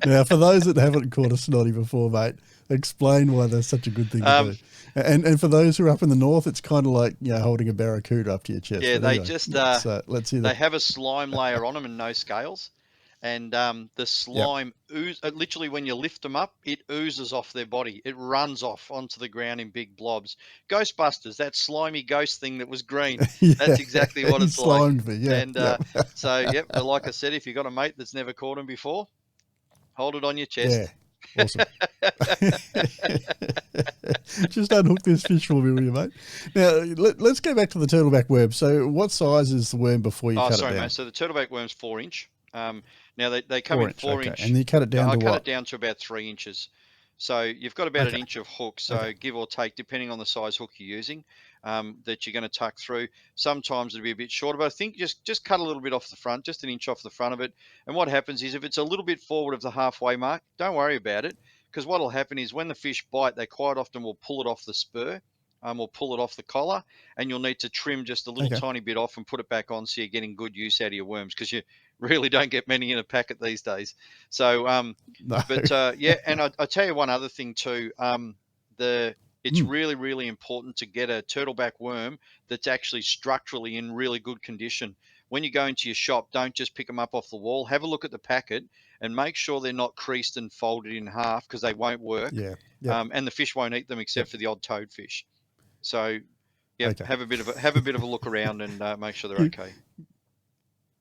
Now, for those that haven't caught a snotty before, mate, explain why that's such a good thing to do. And for those who are up in the north, it's kind of like holding a barracuda up to your chest. Yeah, but they anyway, just let's hear that. They have a slime layer on them and no scales. And the slime literally when you lift them up, it oozes off their body. It runs off onto the ground in big blobs. Ghostbusters, that slimy ghost thing that was green. That's exactly what it's like. Me, yeah. And but like I said, if you've got a mate that's never caught them before, hold it on your chest. Yeah, awesome. Just unhook this fish for me, will you, mate? Now, let's go back to the turtleback worm. So what size is the worm before you cut it down? Mate. So the turtleback worm's 4 inch. Now they come in 4 inch. And you cut it down to what? I cut it down to about 3 inches. So you've got about an inch of hook. So give or take, depending on the size hook you're using, that you're going to tuck through. Sometimes it'll be a bit shorter, but I think just cut a little bit off the front, just an inch off the front of it. And what happens is if it's a little bit forward of the halfway mark, don't worry about it, because what will happen is when the fish bite, they quite often will pull it off the spur. Or pull it off the collar, and you'll need to trim just a little tiny bit off and put it back on so you're getting good use out of your worms, because you really don't get many in a packet these days. So, and I tell you one other thing too. It's really, really important to get a turtleback worm that's actually structurally in really good condition. When you go into your shop, don't just pick them up off the wall. Have a look at the packet and make sure they're not creased and folded in half, because they won't work. And the fish won't eat them except for the odd toadfish. So, have a bit of a look around and make sure they're okay.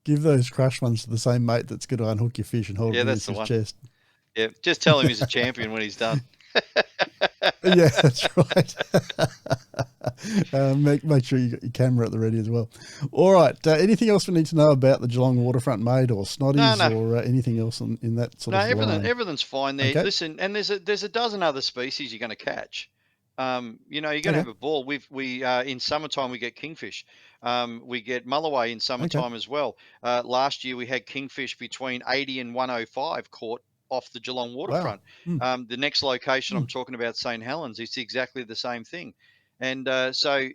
Give those crush ones to the same mate that's going to unhook your fish and hold it against his chest. Yeah, just tell him he's a champion when he's done. Yeah, that's right. Make sure you got your camera at the ready as well. All right. Anything else we need to know about the Geelong waterfront, mate, or snotties, or anything else in that sort of line? Everything's fine there. Okay. Listen, and there's a dozen other species you're going to catch. You're going to have a ball. We in summertime we get kingfish. We get mulloway in summertime as well. Last year we had kingfish between 80 and 105 caught off the Geelong waterfront. Wow. The next location I'm talking about, St. Helens, it's exactly the same thing. And so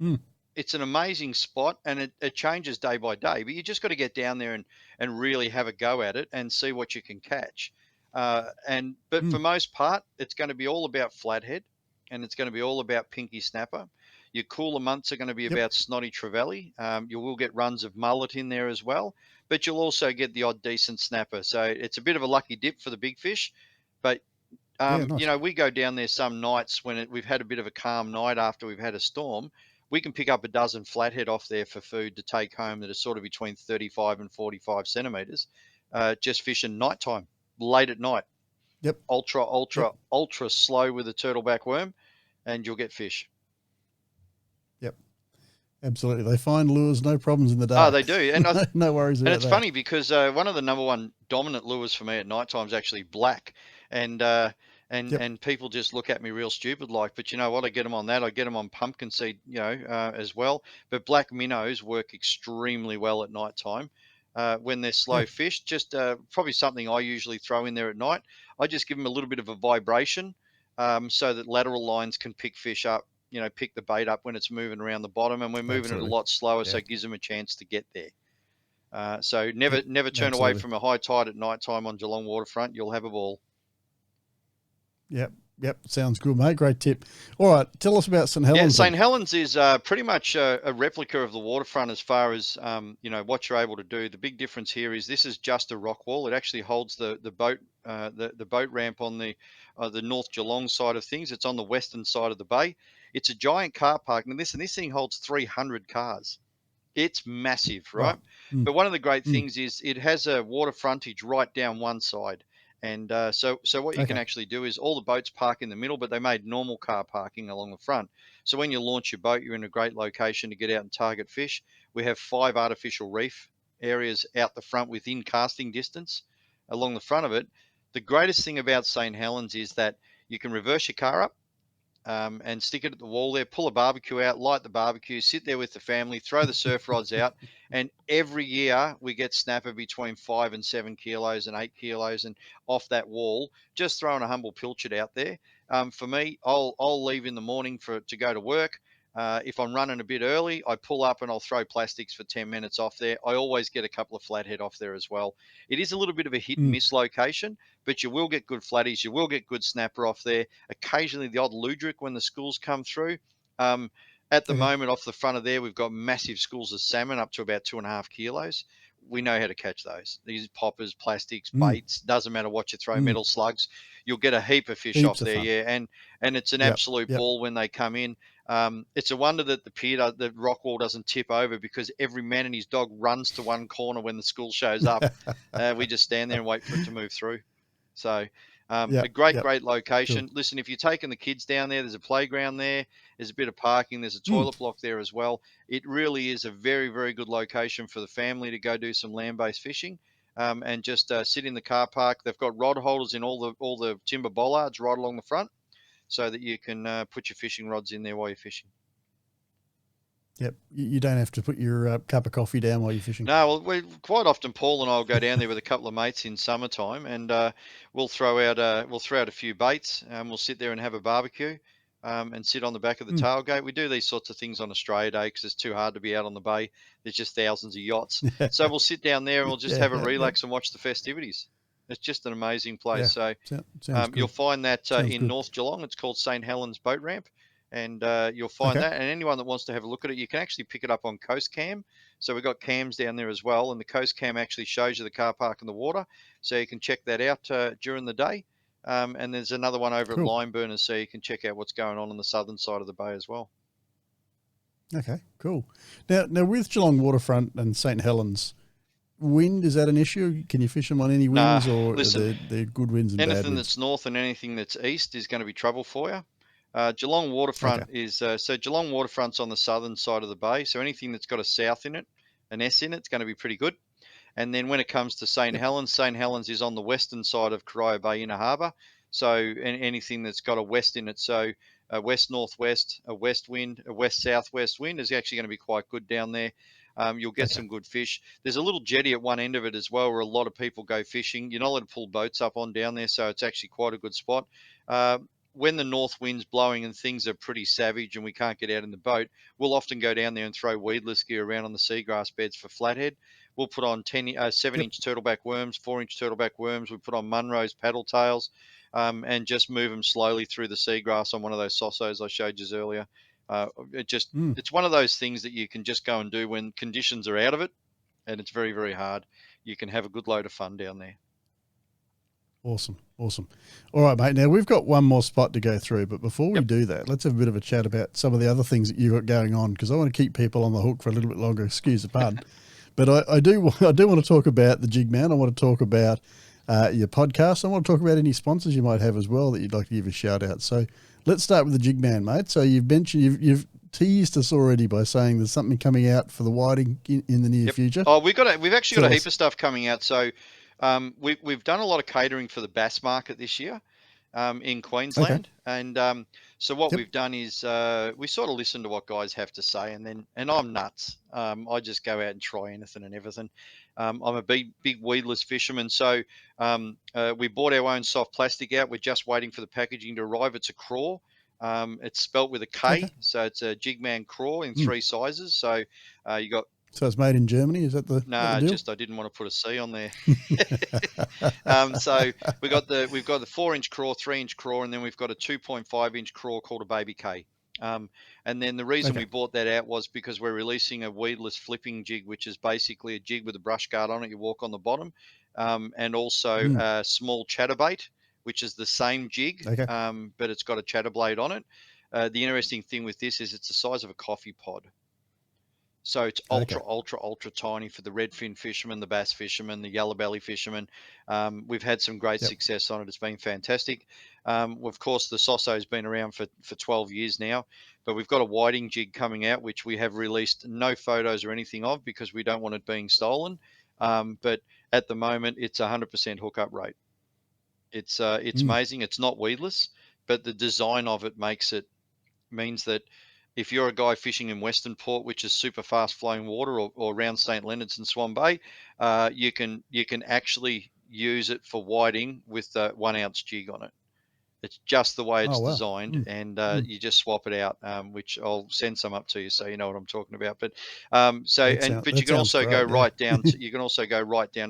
it's an amazing spot, and it changes day by day. But you just got to get down there and really have a go at it and see what you can catch. But for most part, it's going to be all about flathead, and it's going to be all about pinky snapper. Your cooler months are going to be about snotty trevally. You will get runs of mullet in there as well, but you'll also get the odd decent snapper. So it's a bit of a lucky dip for the big fish. But, nice. We go down there some nights when we've had a bit of a calm night after we've had a storm. We can pick up a dozen flathead off there for food to take home that are sort of between 35 and 45 centimetres, just fishing nighttime, late at night. Yep. Ultra slow with a turtleback worm, and you'll get fish. Yep. Absolutely. They find lures, no problems in the dark. Oh, they do. And no worries about that. And it's funny because one of the number one dominant lures for me at night time is actually black. And people just look at me real stupid like, but you know what? I get them on that. I get them on pumpkin seed, as well. But black minnows work extremely well at night time. When they're slow fish, just probably something I usually throw in there at night. I just give them a little bit of a vibration so that lateral lines can pick fish up, pick the bait up when it's moving around the bottom, and we're moving it a lot slower, so it gives them a chance to get there. So never turn away from a high tide at night time on Geelong waterfront. You'll have a ball. Yep. Sounds good, mate. Great tip. All right. Tell us about St. Helens. Yeah, St. Helens is pretty much a replica of the waterfront as far as, what you're able to do. The big difference here is this is just a rock wall. It actually holds the boat the boat ramp on the North Geelong side of things. It's on the western side of the bay. It's a giant car park. And this thing holds 300 cars. It's massive, right? Wow. But one of the great things is it has a water frontage right down one side. And so what you can actually do is all the boats park in the middle, but they made normal car parking along the front. So when you launch your boat, you're in a great location to get out and target fish. We have 5 artificial reef areas out the front within casting distance along the front of it. The greatest thing about St. Helens is that you can reverse your car up and stick it at the wall there, pull a barbecue out, light the barbecue, sit there with the family, throw the surf rods out. And every year we get snapper between 5 and 7 kilos and 8 kilos and off that wall, just throwing a humble pilchard out there. For me, I'll leave in the morning to go to work. If I'm running a bit early, I pull up and I'll throw plastics for 10 minutes off there. I always get a couple of flathead off there as well. It is a little bit of a hit and miss location, but you will get good flatties. You will get good snapper off there. Occasionally the odd ludric when the schools come through. At the moment off the front of there, we've got massive schools of salmon up to about 2.5 kilos. We know how to catch those. These poppers, plastics, baits, doesn't matter what you throw, metal slugs. You'll get a heap of fish off there, and it's an absolute ball when they come in. It's a wonder that the rock wall doesn't tip over because every man and his dog runs to one corner when the school shows up. We just stand there and wait for it to move through. So a great location. Cool. Listen, if you're taking the kids down there, there's a playground there. There's a bit of parking. There's a toilet block there as well. It really is a very, very good location for the family to go do some land-based fishing and just sit in the car park. They've got rod holders in all the timber bollards right along the front, so that you can put your fishing rods in there while you're fishing. Yep, you don't have to put your cup of coffee down while you're fishing. No, well, quite often Paul and I will go down there with a couple of mates in summertime, and we'll throw out a few baits, and we'll sit there and have a barbecue, and sit on the back of the tailgate. We do these sorts of things on Australia Day because it's too hard to be out on the bay. There's just thousands of yachts, so we'll sit down there and we'll just have a relax and watch the festivities. It's just an amazing place. So you'll find that in North Geelong. It's called St. Helens Boat Ramp. And you'll find that. And anyone that wants to have a look at it, you can actually pick it up on Coast Cam. So we've got cams down there as well. And the Coast Cam actually shows you the car park in the water. So you can check that out during the day. And there's another one over at Limeburners, so you can check out what's going on the southern side of the bay as well. Okay, cool. Now with Geelong Waterfront and St. Helens, wind, is that an issue? Can you fish them on any winds, or listen, they're good winds and bad winds? Anything that's north and anything that's east is going to be trouble for you. Geelong Waterfront is so Geelong Waterfront's on the southern side of the bay. So anything that's got a south in it, an S in it's going to be pretty good. And then when it comes to St. Helens is on the western side of Corio Bay Inner Harbour. So anything that's got a west in it, so a west northwest, a west wind, a west southwest wind is actually going to be quite good down there. You'll get some good fish. There's a little jetty at one end of it as well, where a lot of people go fishing. You're not allowed to pull boats up on down there, so it's actually quite a good spot. When the north wind's blowing and things are pretty savage and we can't get out in the boat, we'll often go down there and throw weedless gear around on the seagrass beds for flathead. We'll put on 7-inch turtleback worms, 4-inch turtleback worms. We put on Munro's paddle tails, and just move them slowly through the seagrass on one of those sossos I showed you earlier. It's one of those things that you can just go and do when conditions are out of it, and it's very, very hard. You can have a good load of fun down there. Awesome. All right, mate. Now, we've got one more spot to go through, but before we do that, let's have a bit of a chat about some of the other things that you've got going on, because I want to keep people on the hook for a little bit longer, excuse the pun. But I do want to talk about the Jig Man. I want to talk about your podcast. I want to talk about any sponsors you might have as well that you'd like to give a shout out. So let's start with the Jig Man, mate. So you've mentioned, you've teased us already by saying there's something coming out for the whiting in the near future. Oh, we've actually got a heap of stuff coming out. So we've done a lot of catering for the bass market this year in Queensland, and so what we've done is we sort of listen to what guys have to say, and I'm nuts. I just go out and try anything and everything. I'm a big weedless fisherman, so we bought our own soft plastic out. We're just waiting for the packaging to arrive. It's a craw. It's spelt with a K, so it's a Jigman craw in 3 sizes. So you got. So it's made in Germany, is that the? No, just I didn't want to put a C on there. So we've got the 4-inch craw, 3-inch craw, and then we've got a 2.5-inch craw called a Baby K. And then the reason we bought that out was because we're releasing a weedless flipping jig, which is basically a jig with a brush guard on it. You walk on the bottom, and also a small chatterbait, which is the same jig, but it's got a chatterblade on it. The interesting thing with this is it's the size of a coffee pod. So it's ultra tiny for the redfin fishermen, the bass fishermen, the yellow belly fishermen. We've had some great success on it. It's been fantastic. Of course, the Sosso's been around for 12 years now, but we've got a whiting jig coming out, which we have released no photos or anything of because we don't want it being stolen. But at the moment, it's 100% hookup rate. It's amazing. It's not weedless, but the design of it means that if you're a guy fishing in Western Port, which is super fast flowing water, or around St. Leonard's and Swan Bay, you can actually use it for whiting with a 1-ounce jig on it. It's just the way it's designed, and you just swap it out, which I'll send some up to you so you know what I'm talking about. But you can also go right down to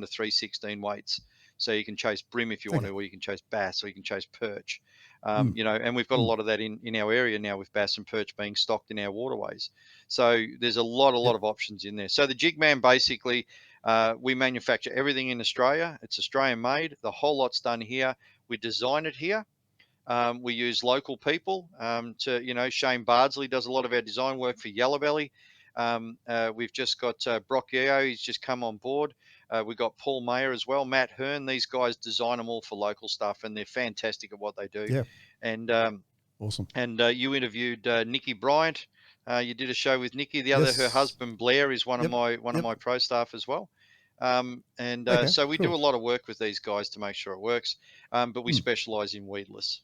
316 weights. So you can chase brim if you want to, or you can chase bass, or you can chase perch. And we've got a lot of that in our area now with bass and perch being stocked in our waterways. So there's a lot of options in there. So the Jigman, basically, we manufacture everything in Australia. It's Australian made. The whole lot's done here. We design it here. We use local people. Shane Bardsley does a lot of our design work for Yellow Belly. We've just got Brock Yeo. He's just come on board. We've got Paul Mayer as well, Matt Hearn. These guys design them all for local stuff, and they're fantastic at what they do. Yeah. And awesome. And you interviewed Nikki Bryant. You did a show with Nikki. Her husband Blair is one of my pro staff as well. So we do a lot of work with these guys to make sure it works. But we specialize in weedless.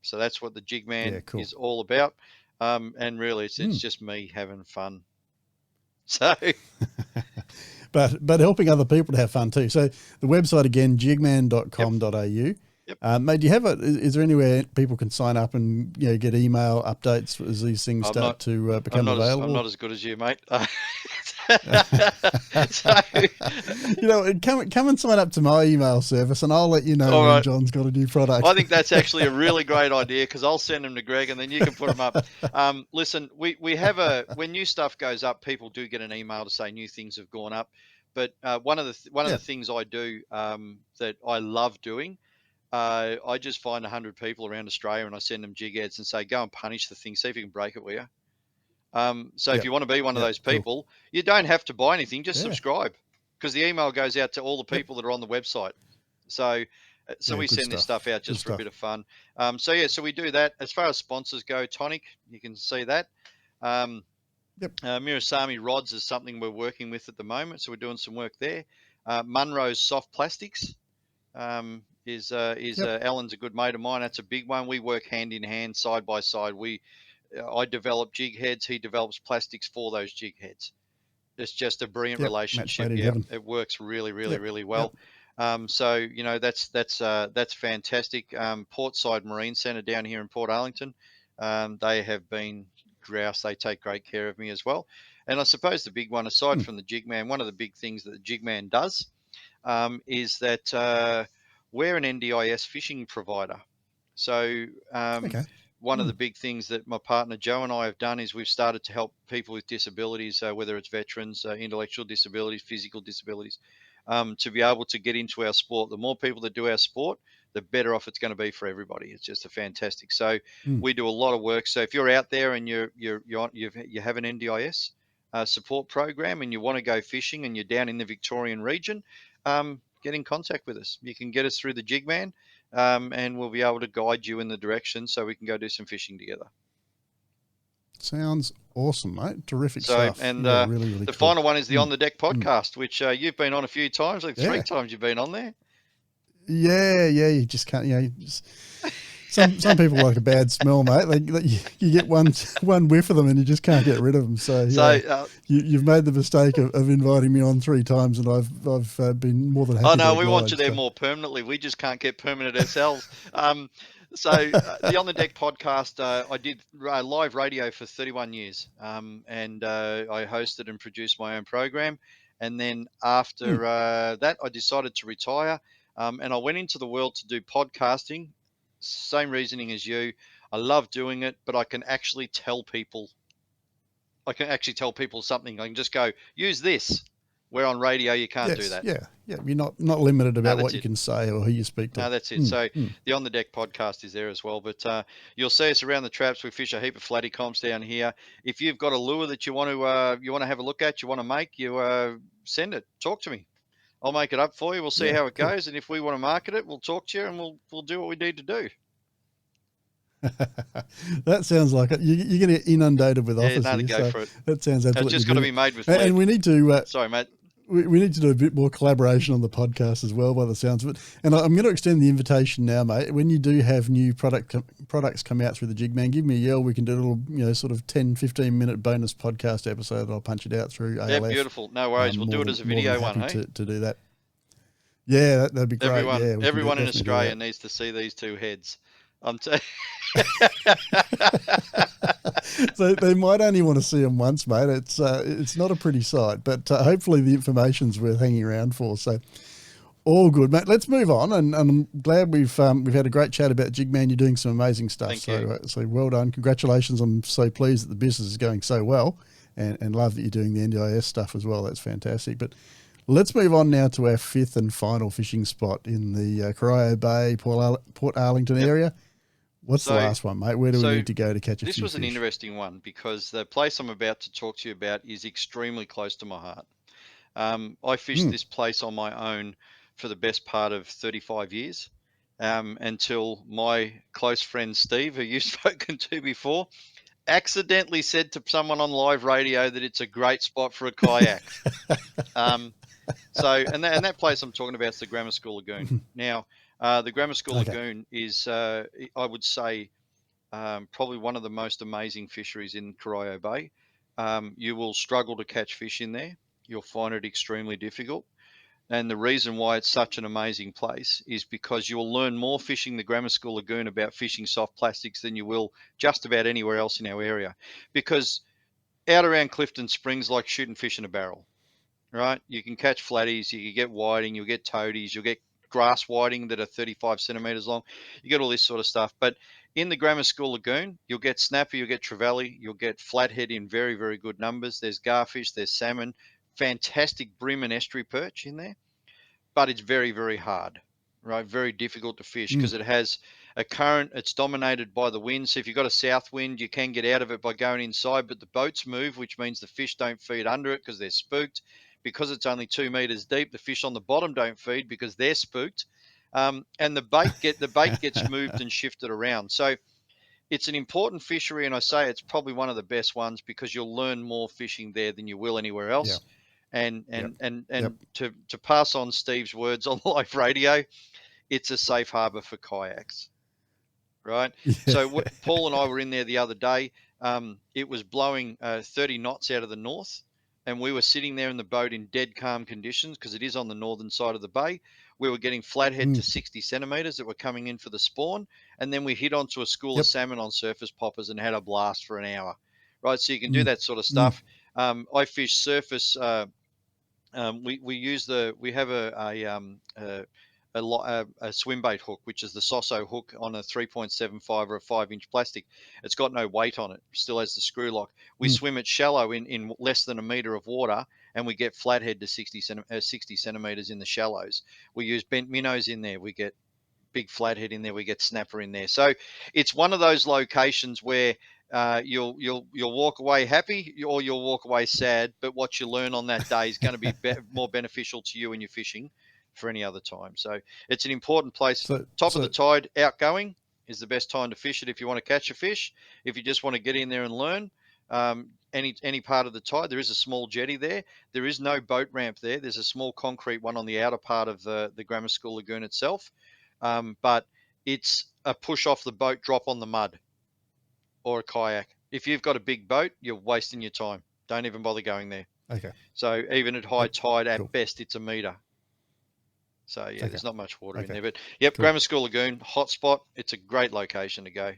So that's what the Jigman is all about. And really, it's just me having fun. So, but helping other people to have fun too. So the website again, jigman.com.au. Yep. Mate, do you have is there anywhere people can sign up and get email updates as these things start to become available? I'm not as good as you, mate. Come and sign up to my email service, and I'll let you know when John's got a new product. I think that's actually a really great idea, because I'll send them to Greg, and then you can put them up. Listen, we have when new stuff goes up, people do get an email to say new things have gone up. But one of the things I do that I love doing. I just find 100 people around Australia, and I send them jig ads and say, go and punish the thing, see if you can break it with you. If you want to be one of those people, you don't have to buy anything, just subscribe. because the email goes out to all the people that are on the website. So we send this stuff out just for a bit of fun. So we do that. As far as sponsors go, Tonic, you can see that. Mirasami Rods is something we're working with at the moment, so we're doing some work there. Munro's Soft Plastics is Alan's a good mate of mine. That's a big one. We work hand in hand, side by side. I develop jig heads, he develops plastics for those jig heads. It's just a brilliant relationship. Yeah, it works really, really, really well. So you know, that's fantastic. Portside Marine Centre down here in Port Arlington, they have been grouse. They take great care of me as well. And I suppose the big one, aside from the Jigman, one of the big things that the Jigman does is that we're an NDIS fishing provider. So one of the big things that my partner Joe and I have done is we've started to help people with disabilities, whether it's veterans, intellectual disabilities, physical disabilities, to be able to get into our sport. The more people that do our sport, the better off it's going to be for everybody. It's just a fantastic. So we do a lot of work. So if you're out there and you have an NDIS support program and you want to go fishing and you're down in the Victorian region, get in contact with us. You can get us through the Jigman, and we'll be able to guide you in the direction so we can go do some fishing together. Sounds awesome, mate. Terrific stuff. And really the final one is the On the Deck podcast, which you've been on a few times. Like 3 times you've been on there. Yeah. You just can't. Some people like a bad smell, mate. You get one whiff of them and you just can't get rid of them. So you've made the mistake of inviting me on 3 times, and I've been more than happy. Oh no, we want you there more permanently. We just can't get permanent ourselves. The On the Deck podcast, I did live radio for 31 years, and I hosted and produced my own program. And then after that, I decided to retire, and I went into the world to do podcasting. Same reasoning as you. I love doing it, but I can actually tell people something. I can just go, use this. Where on radio you can't do that. Yeah. You're not limited about what you can say or who you speak to. No, that's it. So the On the Deck podcast is there as well. But you'll see us around the traps. We fish a heap of flatty comps down here. If you've got a lure that you want to have a look at, you want to make, you send it. Talk to me. I'll make it up for you. We'll see how it goes, and if we want to market it, we'll talk to you, and we'll do what we need to do. That sounds like it. You're going to get inundated with offers. Yeah, go for it. That sounds absolutely. It's just got to be made with. And we need to. Sorry, mate. We need to do a bit more collaboration on the podcast as well, by the sounds of it. And I'm going to extend the invitation now, mate. When you do have new products come out through the Jigman, give me a yell. We can do a little, sort of 10, 15-minute bonus podcast episode that I'll punch it out through ALF. Yeah, beautiful. No worries. We'll do it as a video one, hey? To do that. Yeah, that'd be great. Everyone in Australia needs to see these 2 heads. So they might only want to see them once, mate. It's not a pretty sight, but hopefully the information's worth hanging around for. So all good, mate. Let's move on, and I'm glad we've had a great chat about Jigman. You're doing some amazing stuff. So well done. Congratulations. I'm so pleased that the business is going so well, and love that you're doing the NDIS stuff as well. That's fantastic. But let's move on now to our 5th and final fishing spot in the Corio Bay, Port Arlington area. What's the last one, mate? Where do we need to go to catch a few This was fish? an interesting one because the place I'm about to talk to you about is extremely close to my heart. I fished this place on my own for the best part of 35 years until my close friend Steve, who you've spoken to before, accidentally said to someone on live radio that it's a great spot for a kayak. And that place I'm talking about is the Grammar School Lagoon. Now, the Grammar School Lagoon is, I would say, probably one of the most amazing fisheries in Corio Bay. You will struggle to catch fish in there. You'll find it extremely difficult. And the reason why it's such an amazing place is because you'll learn more fishing the Grammar School Lagoon about fishing soft plastics than you will just about anywhere else in our area. Because out around Clifton Springs, like shooting fish in a barrel, right? You can catch flatties, you can get whiting, you'll get toadies, you'll get grass whiting that are 35 centimeters long. You get all this sort of stuff. But in the Grammar School Lagoon, you'll get snapper, you'll get trevally, you'll get flathead in very, very good numbers. There's garfish, there's salmon, fantastic bream and estuary perch in there. But it's very, very hard, right? Very difficult to fish because it has a current. It's dominated by the wind. So if you've got a south wind, you can get out of it by going inside, but the boats move, which means the fish don't feed under it because they're spooked. because it's only 2 meters deep. The fish on the bottom don't feed because they're spooked, and the bait gets moved and shifted around. So it's an important fishery, and I say it's probably one of the best ones because you'll learn more fishing there than you will anywhere else. And to pass on Steve's words on live radio, it's a safe harbor for kayaks, right? So Paul and I were in there the other day. It was blowing 30 knots out of the north, and we were sitting there in the boat in dead calm conditions because it is on the northern side of the bay. We were getting flathead to 60 centimeters that were coming in for the spawn, and then we hit onto a school of salmon on surface poppers and had a blast for an hour, right? So you can do that sort of stuff. I fish surface. We have a swim bait hook, which is the Soso hook on a 3.75 or a 5-inch plastic. It's got no weight on it, still has the screw lock. We swim it shallow in less than a meter of water, and we get flathead to 60 centimeters in the shallows. We use bent minnows in there. We get big flathead in there. We get snapper in there. So it's one of those locations where you'll walk away happy or you'll walk away sad, but what you learn on that day is going to be more beneficial to you when you're fishing for any other time. So it's an important place. Top of the tide, outgoing is the best time to fish it if you want to catch a fish. If you just want to get in there and learn, any part of the tide, there is a small jetty there. There is no boat ramp there. There's a small concrete one on the outer part of the Grammar School Lagoon itself, but it's a push off the boat, drop on the mud, or a kayak. If you've got a big boat, you're wasting your time. Don't even bother going there. Okay. So even at high tide, at best, it's a meter. So yeah, there's not much water in there. But yep, Grammar School Lagoon, hot spot. It's a great location to go.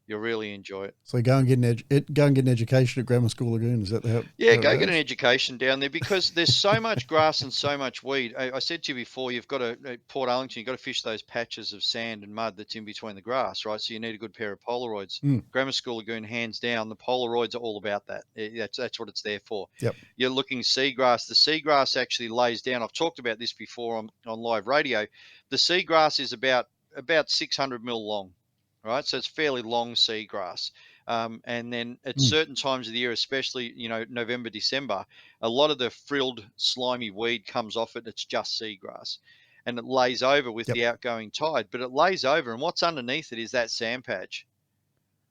You'll really enjoy it. So go and get an education at Grammar School Lagoon. Is that how? Yeah, go get an education down there because there's so much grass and so much weed. I said to you before, you've got at Port Arlington, you've got to fish those patches of sand and mud that's in between the grass, right? So you need a good pair of Polaroids. Grammar School Lagoon, hands down, the Polaroids are all about that. That's what it's there for. Yep. You're looking seagrass. The seagrass actually lays down. I've talked about this before on live radio. The seagrass is about 600 mil long. Right, so it's fairly long seagrass, and then at certain times of the year, especially November, December, a lot of the frilled, slimy weed comes off it. It's just seagrass, and it lays over with the outgoing tide. But it lays over, and what's underneath it is that sand patch,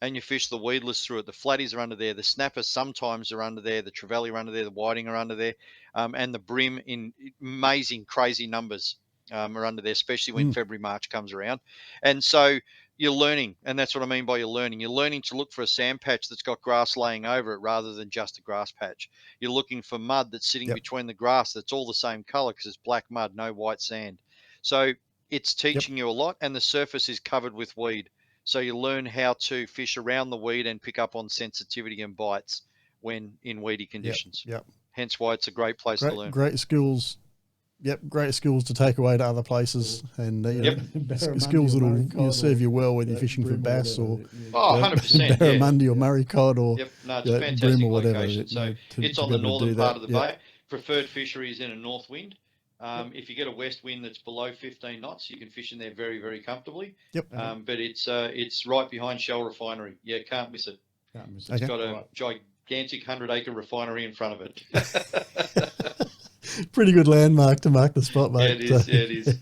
and you fish the weedless through it. The flatties are under there, the snappers sometimes are under there, the trevally are under there, the whiting are under there, and the brim in amazing, crazy numbers are under there, especially when February, March comes around, and so. You're learning, and that's what I mean by you're learning. You're learning to look for a sand patch that's got grass laying over it rather than just a grass patch. You're looking for mud that's sitting between the grass that's all the same color because it's black mud, no white sand. So it's teaching you a lot, and the surface is covered with weed. So you learn how to fish around the weed and pick up on sensitivity and bites when in weedy conditions. Hence why it's a great place to learn. Great skills. Yep, great skills to take away to other places, and skills that will serve you well when you're fishing for bass or 100%, barramundi or Murray cod or it's a fantastic or whatever. Location. So it's on the northern part of the bay. Preferred fishery is in a north wind. If you get a west wind that's below 15 knots, you can fish in there very, very comfortably. But it's right behind Shell Refinery. Yeah, can't miss it. It's got a gigantic 100-acre refinery in front of it. Pretty good landmark to mark the spot, mate. Yeah, it is.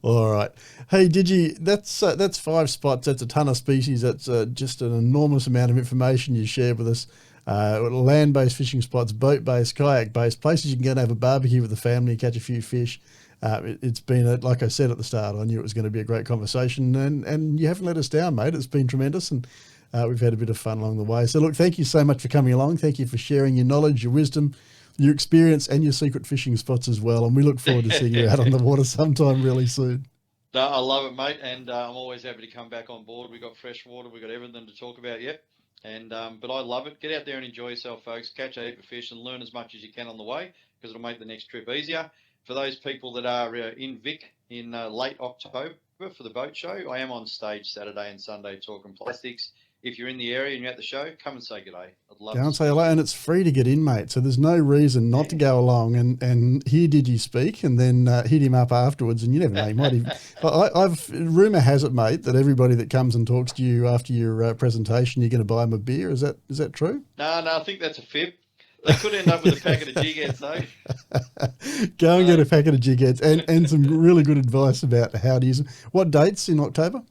All right. Hey, that's 5 spots. That's a ton of species. That's just an enormous amount of information you shared with us. Land-based fishing spots, boat-based, kayak-based, places you can go and have a barbecue with the family, catch a few fish. It's been, like I said at the start, I knew it was going to be a great conversation, and you haven't let us down, mate. It's been tremendous, and we've had a bit of fun along the way. So, look, thank you so much for coming along. Thank you for sharing your knowledge, your wisdom, your experience, and your secret fishing spots as well. And we look forward to seeing you out on the water sometime really soon. No, I love it, mate, and I'm always happy to come back on board. We've got fresh water, we've got everything to talk about yet. And but I love it. Get out there and enjoy yourself, folks. Catch a heap of fish and learn as much as you can on the way because it'll make the next trip easier. For those people that are in Vic in late October for the boat show, I am on stage Saturday and Sunday talking plastics. If you're in the area and you're at the show, come and say good day. I'd love to say hello, and it's free to get in, mate. So there's no reason not to go along and hear Digi speak and then hit him up afterwards. And you never know, he might even. Rumor has it, mate, that everybody that comes and talks to you after your presentation, you're going to buy them a beer. Is that true? No, I think that's a fib. They could end up with a packet of jig heads, though. Go and get a packet of jig heads and some really good advice about how to use them. What dates in October?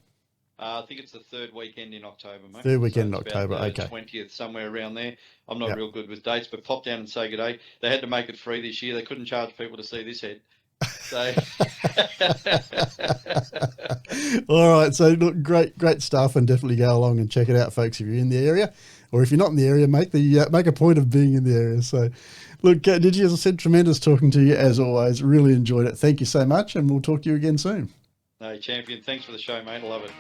I think it's the third weekend in October, mate. Third weekend in October, okay. 20th, somewhere around there. I'm not real good with dates, but pop down and say good day. They had to make it free this year. They couldn't charge people to see this head. So. All right, so look, great stuff, and definitely go along and check it out, folks, if you're in the area. Or if you're not in the area, make a point of being in the area. So, look, Digi, as I said, tremendous talking to you, as always. Really enjoyed it. Thank you so much, and we'll talk to you again soon. No, champion. Thanks for the show, mate. I love it.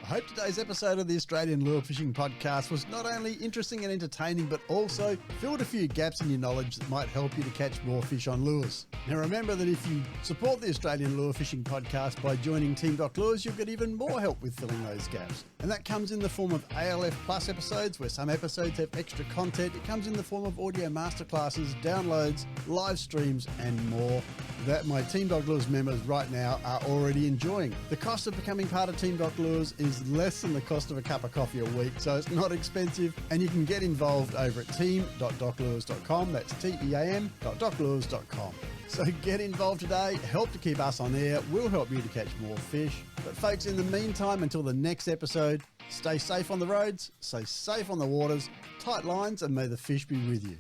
I hope today's episode of the Australian Lure Fishing Podcast was not only interesting and entertaining, but also filled a few gaps in your knowledge that might help you to catch more fish on lures. Now remember that if you support the Australian Lure Fishing Podcast by joining Team Doc Lures, you'll get even more help with filling those gaps. And that comes in the form of ALF Plus episodes, where some episodes have extra content. It comes in the form of audio masterclasses, downloads, live streams, and more that my Team Doc Lures members right now are already enjoying. The cost of becoming part of Team Doc Lures is less than the cost of a cup of coffee a week, so it's not expensive, and you can get involved over at team.doclures.com. That's team.doclures.com. So get involved today, help to keep us on air, we'll help you to catch more fish. But folks, in the meantime, until the next episode, stay safe on the roads, stay safe on the waters, tight lines, and may the fish be with you.